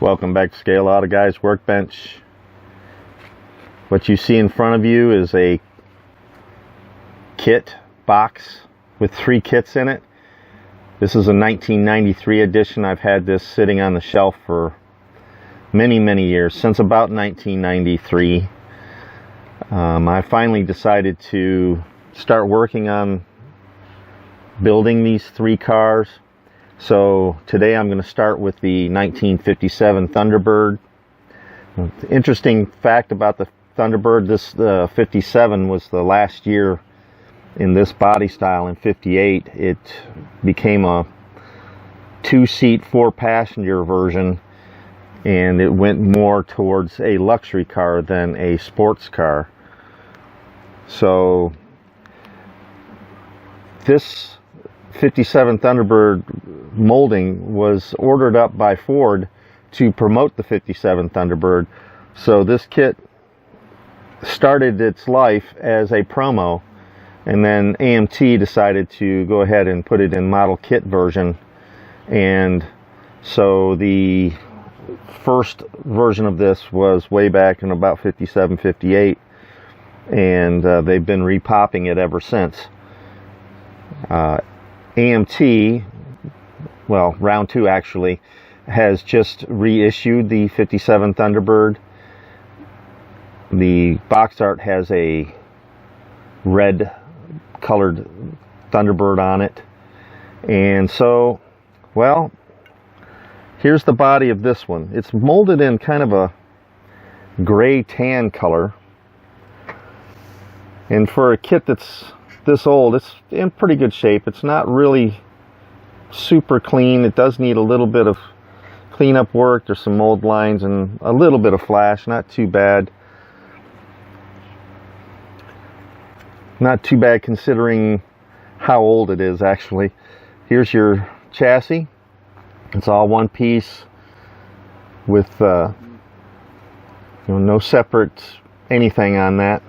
Welcome back to Scale Auto Guys Workbench. What you see in front of you is a kit box with 3 kits in it. This is a 1993 edition. I've had this sitting on the shelf for many years, since about 1993. I finally decided to start working on building these 3 cars. So today I'm going to start with the 1957 Thunderbird. The interesting fact about the Thunderbird, this 57 was the last year in this body style. In 58 it became a 2-seat 4-passenger version, and it went more towards a luxury car than a sports car. So this 57 Thunderbird molding was ordered up by Ford to promote the 57 Thunderbird. So this kit started its life as a promo, and then AMT decided to go ahead and put it in model kit version. And so the first version of this was way back in about 57, 58, and they've been repopping it ever since. AMT, well, round 2 actually, has just reissued the 57 Thunderbird. The box art has a red colored Thunderbird on it. And so, well, here's the body of this one. It's molded in kind of a gray tan color. And for a kit that's this old, it's in pretty good shape. It's not really super clean. It does need a little bit of cleanup work. There's some mold lines and a little bit of flash. Not too bad. Not too bad considering how old it is, actually. Here's your chassis. It's all one piece with no separate anything on that,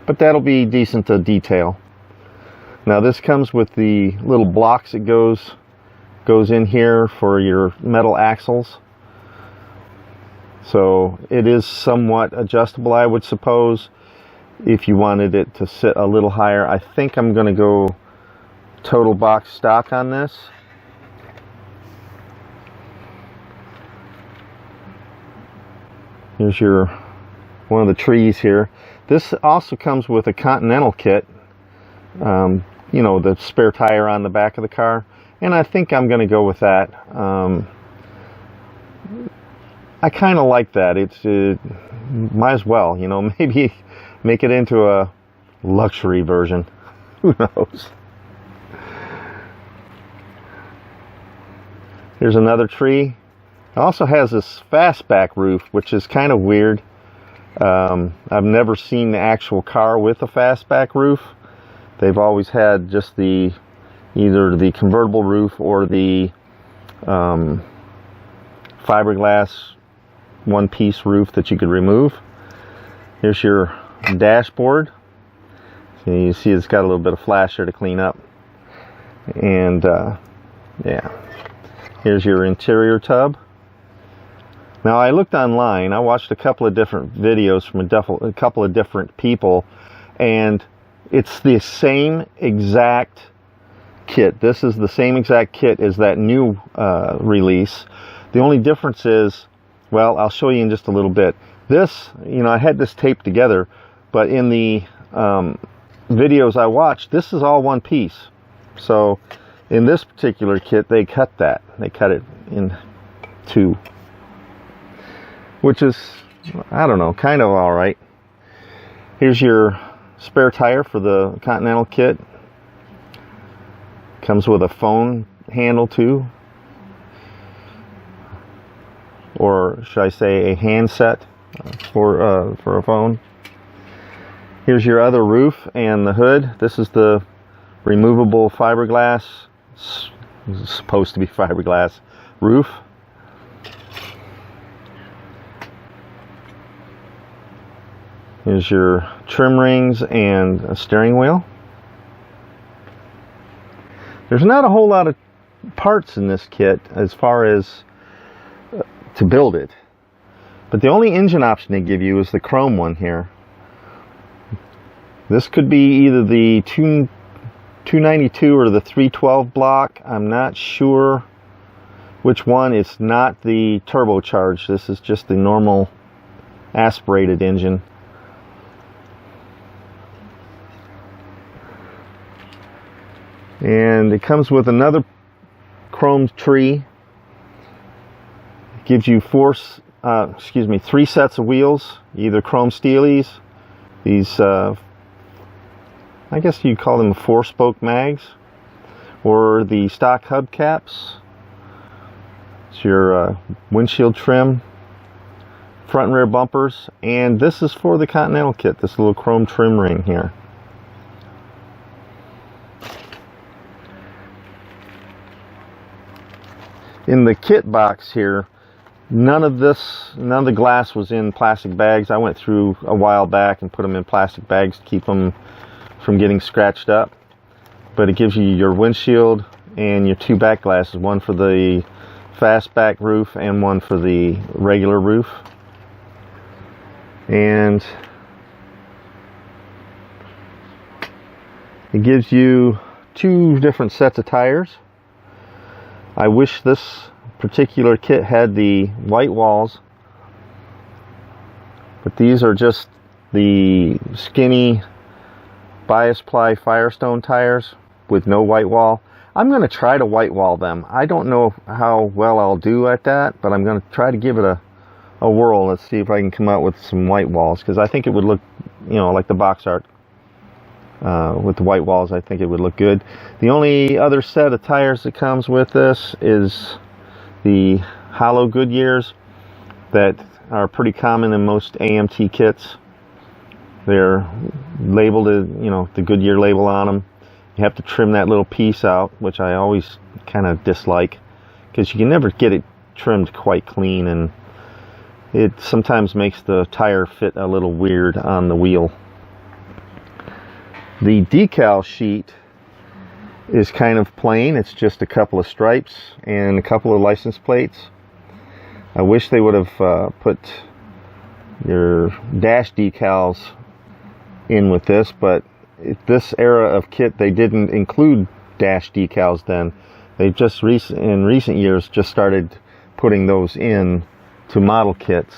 but that'll be decent to detail. Now this comes with the little blocks that goes in here for your metal axles. So it is somewhat adjustable, I would suppose, if you wanted it to sit a little higher. I think I'm going to go total box stock on this. Here's one of the trees here. This also comes with a Continental kit. You know, the spare tire on the back of the car, and I think I'm going to go with that. I kind of like that. Might as well, you know, maybe make it into a luxury version. Who knows? Here's another tree. It also has this fastback roof, which is kind of weird. I've never seen the actual car with a fastback roof. They've always had just either the convertible roof or the fiberglass one-piece roof that you could remove. Here's your dashboard. So you see it's got a little bit of flash there to clean up. And yeah, here's your interior tub. Now I looked online. I watched a couple of different videos from a couple of different people, and it's the same exact kit. This is the same exact kit as that new release. The only difference is, well, I'll show you in just a little bit. This, you know, I had this taped together, but in the videos I watched, this is all one piece. So in this particular kit, they cut that. They cut it in 2, which is, I don't know, kind of all right. Here's your spare tire for the Continental kit. Comes with a phone handle too, or should I say a handset for a phone. Here's your other roof and the hood. This is the removable fiberglass, it's supposed to be fiberglass roof. Here's your trim rings and a steering wheel. There's not a whole lot of parts in this kit as far as to build it. But the only engine option they give you is the chrome one here. This could be either the 292 or the 312 block. I'm not sure which one. It's not the turbocharged. This is just the normal aspirated engine. And it comes with another chrome tree. It gives you three sets of wheels, either chrome steelies, these I guess you'd call them 4-spoke mags, or the stock hubcaps. It's your windshield trim, front and rear bumpers, and this is for the Continental kit, this little chrome trim ring here. In the kit box here, none of the glass was in plastic bags. I went through a while back and put them in plastic bags to keep them from getting scratched up. But it gives you your windshield and your two back glasses, one for the fastback roof and one for the regular roof. And it gives you two different sets of tires. I wish this particular kit had the white walls, but these are just the skinny bias ply Firestone tires with no white wall. I'm going to try to white wall them. I don't know how well I'll do at that, but I'm going to try to give it a whirl. Let's see if I can come out with some white walls, because I think it would look, you know, like the box art. With the white walls, I think it would look good. The only other set of tires that comes with this is the hollow Goodyears that are pretty common in most AMT kits. They're labeled, you know, the Goodyear label on them. You have to trim that little piece out, which I always kind of dislike, because you can never get it trimmed quite clean, and it sometimes makes the tire fit a little weird on the wheel. The decal sheet is kind of plain. It's just a couple of stripes and a couple of license plates. I wish they would have put your dash decals in with this, but this era of kit, they didn't include dash decals then. They just in recent years just started putting those in to model kits.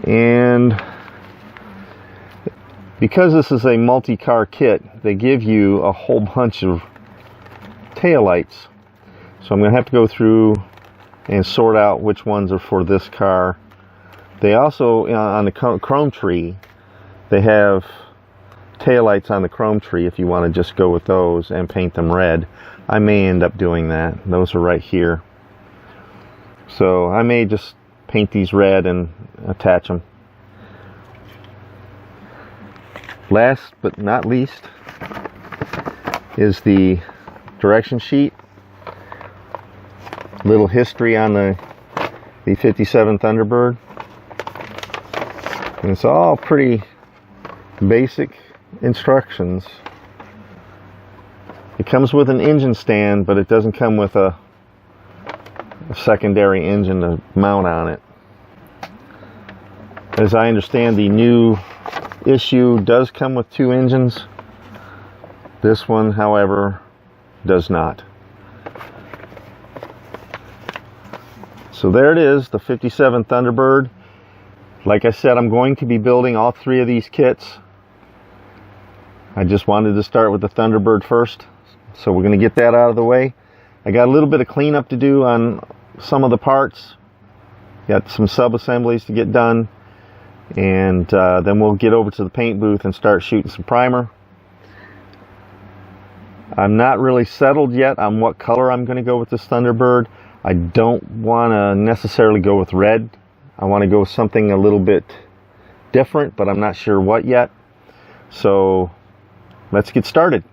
And because this is a multi-car kit, they give you a whole bunch of taillights. So I'm going to have to go through and sort out which ones are for this car. They also, on the chrome tree, they have taillights on the chrome tree if you want to just go with those and paint them red. I may end up doing that. Those are right here. So I may just paint these red and attach them. Last but not least is the direction sheet. Little history on the 57 Thunderbird. And it's all pretty basic instructions. It comes with an engine stand, but it doesn't come with a secondary engine to mount on it. As I understand, the new issue does come with two engines. This one, however, does not. So there it is, the 57 Thunderbird. Like I said, I'm going to be building all three of these kits. I just wanted to start with the Thunderbird first, so we're going to get that out of the way. I got a little bit of cleanup to do on some of the parts. Got some sub-assemblies to get done. And then we'll get over to the paint booth and start shooting some primer. I'm not really settled yet on what color I'm going to go with this Thunderbird. I don't want to necessarily go with red. I want to go with something a little bit different, but I'm not sure what yet. So let's get started.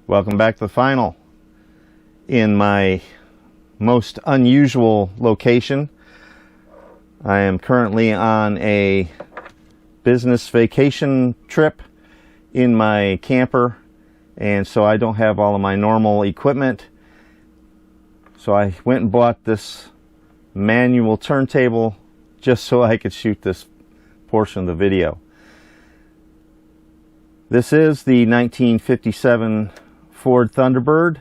Welcome back to the final in my most unusual location. I am currently on a business vacation trip in my camper, and so I don't have all of my normal equipment. So I went and bought this manual turntable just so I could shoot this portion of the video. This is the 1957 Ford Thunderbird.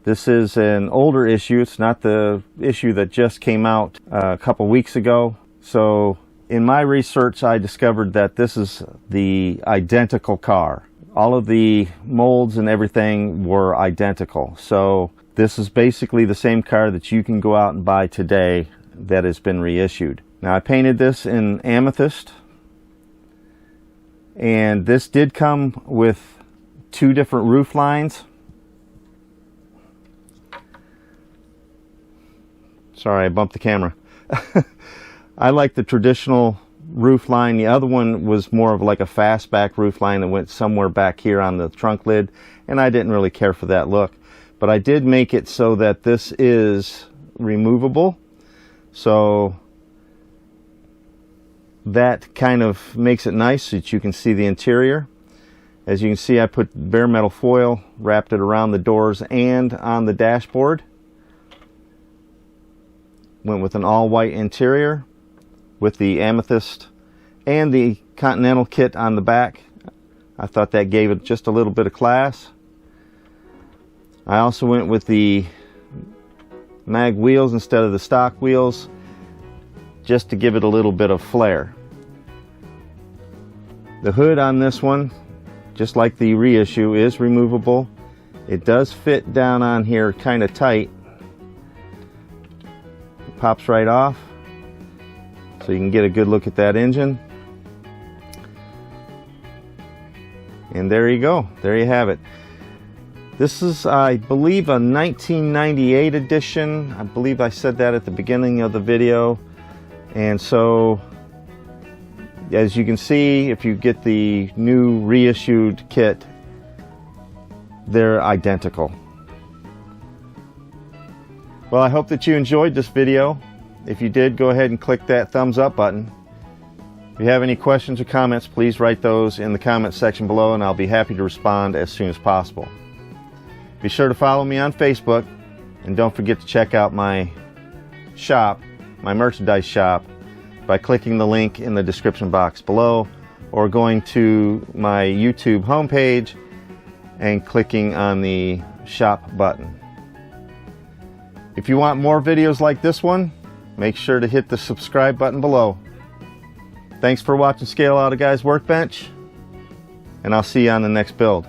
This is an older issue. It's not the issue that just came out a couple weeks ago. So in my research, I discovered that this is the identical car. All of the molds and everything were identical. So this is basically the same car that you can go out and buy today that has been reissued. Now, I painted this in amethyst, and this did come with two different roof lines. Sorry, I bumped the camera. I like the traditional roof line. The other one was more of like a fastback roof line that went somewhere back here on the trunk lid, and I didn't really care for that look. But I did make it so that this is removable, so that kind of makes it nice so that you can see the interior. As you can see, I put bare metal foil, wrapped it around the doors and on the dashboard. Went with an all-white interior with the amethyst and the Continental kit on the back. I thought that gave it just a little bit of class. I also went with the mag wheels instead of the stock wheels, just to give it a little bit of flair. The hood on this one, just like the reissue, is removable. It does fit down on here kind of tight. It pops right off, so you can get a good look at that engine. And there you go. There you have it. This is, I believe, a 1998 edition. I believe I said that at the beginning of the video. And so, as you can see, if you get the new reissued kit, they're identical. Well, I hope that you enjoyed this video. If you did, go ahead and click that thumbs up button. If you have any questions or comments, please write those in the comment section below, and I'll be happy to respond as soon as possible. Be sure to follow me on Facebook, and don't forget to check out my shop, my merchandise shop, by clicking the link in the description box below, or going to my YouTube homepage and clicking on the shop button. If you want more videos like this one, make sure to hit the subscribe button below. Thanks for watching Scale Out a Guy's Workbench, and I'll see you on the next build.